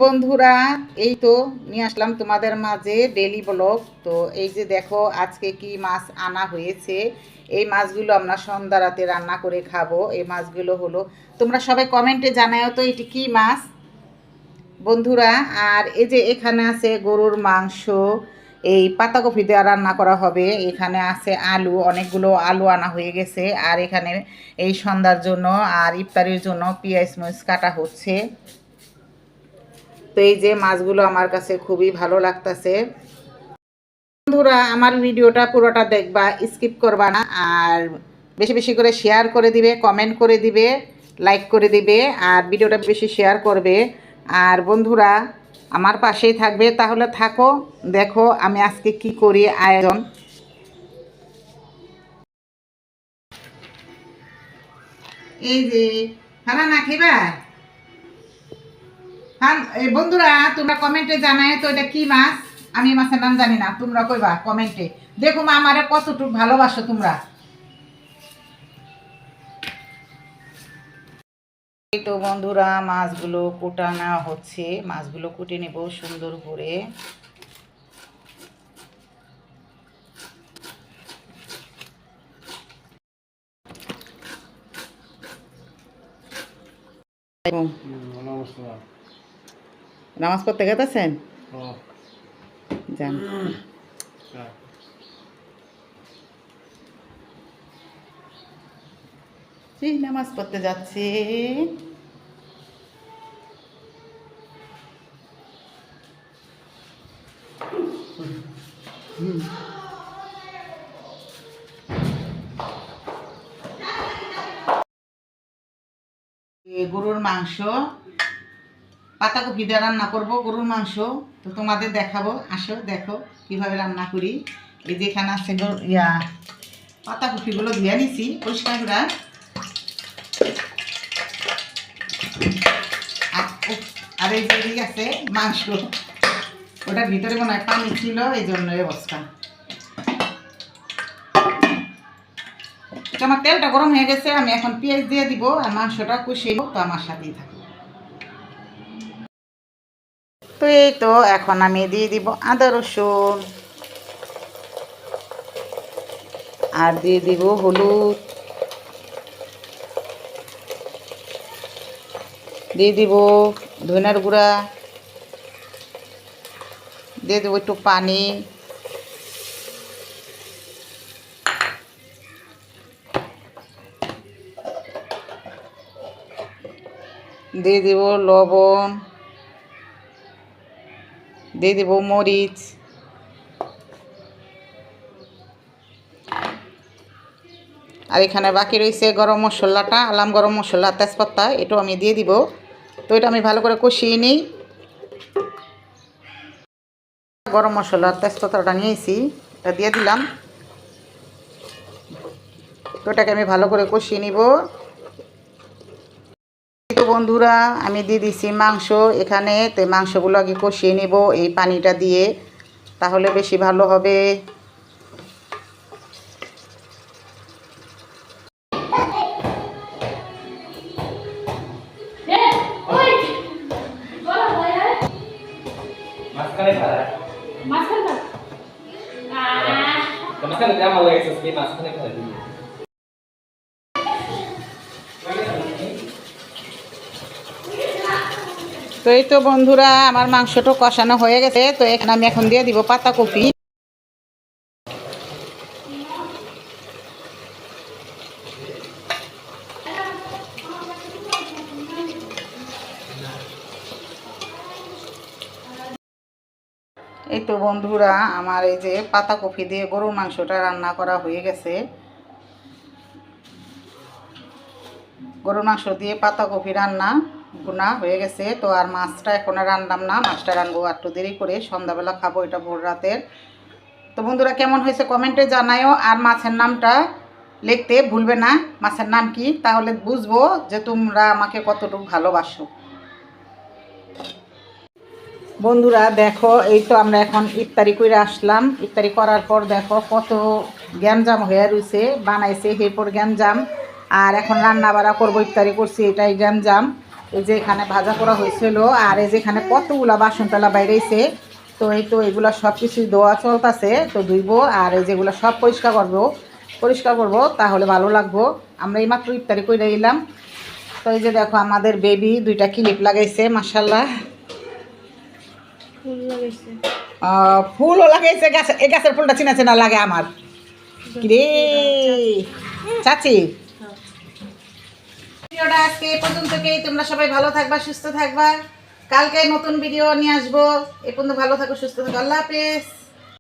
বন্ধুরা, এই তো নিয়ে আসলাম তোমাদের মাঝে ডেলি ব্লগ। তো এই যে দেখো আজকে কি মাছ আনা হয়েছে। এই মাছগুলো আমরা সন্ধ্যা রাতে রান্না করে খাবো। এই মাছগুলো হলো, তোমরা সবাই কমেন্টে জানাও তো এটি কি মাছ বন্ধুরা। আর এই যে এখানে আছে গরুর মাংস, এই পাতাকপি দেওয়া রান্না করা হবে। এখানে আছে আলু, অনেকগুলো আলু আনা হয়ে গেছে। আর এখানে এই সন্ধ্যার জন্য আর ইফতারির জন্য পেঁয়াজ মরিচ কাটা হচ্ছে। তো এই যে মাছগুলো আমার কাছে খুবই ভালো লাগতেছে। বন্ধুরা, আমার ভিডিওটা পুরোটা দেখবা, স্কিপ করবা না। আর বেশি বেশি করে শেয়ার করে দিবে, কমেন্ট করে দিবে, লাইক করে দিবে, আর ভিডিওটা বেশি শেয়ার করবে। আর বন্ধুরা আমার পাশেই থাকবে। তাহলে থাকো, দেখো আমি আজকে কি করি আয়োজন। এই যে খানা না খেবা। হ্যাঁ বন্ধুরা, তোমরা কমেন্টে জানায় তো এটা কি মাছ। আমি মাছের নাম জানি না, তোমরা কইবা কমেন্টে। দেখো মা আমারে কতটুকু ভালোবাসো তোমরা। এই তো বন্ধুরা মাছগুলো কুটানো হচ্ছে। মাছগুলো কুটে নেব সুন্দর করে। নামাজ পড়তে গেছেন? যান। নামাজ পড়তে যাচ্ছে। গরুর মাংস পাতাকপি দিয়ে রান্না করব। গরুর মাংস তো তোমাদের দেখাবো, আসো দেখো কিভাবে রান্না করি। এই যেখানে আছে পাতাকপিগুলো ধুয়ে নিছি পরিষ্কার করে। আর এই যে দিকে আছে মাংস, ওটার ভিতরে মনে হয় পানি ছিল, এই জন্য এই অবস্থা। আমার তেলটা গরম হয়ে গেছে, আমি এখন পেঁয়াজ দিয়ে দিব আর মাংসটা কষিয়ে নেব। তো আমার সাথেই থাকো। তো এই তো এখন আমি দিয়ে দিব আদা রসুন, আর দিয়ে দিব হলুদ, দিয়ে দিব ধনিয়ার গুঁড়া, দিয়ে দেবো একটু পানি, দিয়ে দিব লবণ, দিয়ে দিব মরিচ, আর এখানে বাকি রয়েছে গরম মশলাটা, আলাম গরম মশলা, তেজপাতা, এটাও আমি দিয়ে দিব। তো এটা আমি ভালো করে কষিয়ে নিই। গরম মশলা তেজপাতাটা নিয়েছি, এটা দিয়ে দিলাম। তো এটাকে আমি ভালো করে কষিয়ে নিব। তো বন্ধুরা আমি দিয়ে দিচ্ছি মাংস এখানে। তো মাংসগুলো আগে কষিয়ে নেব এই পানিটা দিয়ে, তাহলে বেশি ভালো হবে। তো এই তো বন্ধুরা আমার মাংসটা কষানো হয়ে গেছে। তো এখানে আমি এখন দিয়ে দিব পাতাকপি। এই তো বন্ধুরা আমার এই যে পাতাকপি দিয়ে গরুর মাংসটা রান্না করা হয়ে গেছে। গরুর মাংস দিয়ে পাতাকপি রান্না গুনা হয়ে গেছে। তো আর মাছটা এখন রান্নাম না, মাছটা রানবো একটু দেরি করে, সন্ধ্যাবেলা খাবো, এটা ভোর রাতের। তো বন্ধুরা কেমন হয়েছে কমেন্টে জানায়ও। আর মাছের নামটা লিখতে ভুলবে না, মাছের নাম কি, তাহলে বুঝবো যে তোমরা আমাকে কতটুকু ভালোবাসো। বন্ধুরা দেখো এই তো আমরা এখন ইফতারি করে আসলাম। ইফতারি করার পর দেখো কত গ্যাঞ্জাম হয়ে রয়েছে, বানাইছে এরপর গ্যাঞ্জাম। আর এখন রান্না বাড়া করবো, ইফতারি করছি, এটাই গ্যাঞ্জাম। এই যে এখানে ভাজা করা হয়েছিল, আর এই যে এখানে কতগুলা বাসন তেলা বাইরেছে। তো এই তো এগুলো সব কিছুই ধোয়া চলতেছে, তো ধুইবো আর এই যেগুলো সব পরিষ্কার করবো তাহলে ভালো লাগবো। আমরা এই মাত্র ইফতারি করে এলাম। তো এই যে দেখো আমাদের বেবি 2টা ক্লিপ লাগাইছে, মাশাআল্লাহ। ফুলও লাগাইছে, এই গাছের ফুলটা চিনা চেনা লাগে আমার। কিরে চাচি, ভিডিওটা আজকে এই পর্যন্তই। তোমরা সবাই ভালো থাকবা, সুস্থ থাকবা। কালকে নতুন ভিডিও নিয়ে আসবো। এ পর্যন্ত ভালো থাকো, সুস্থ থাকো। আল্লাহ হাফেজ।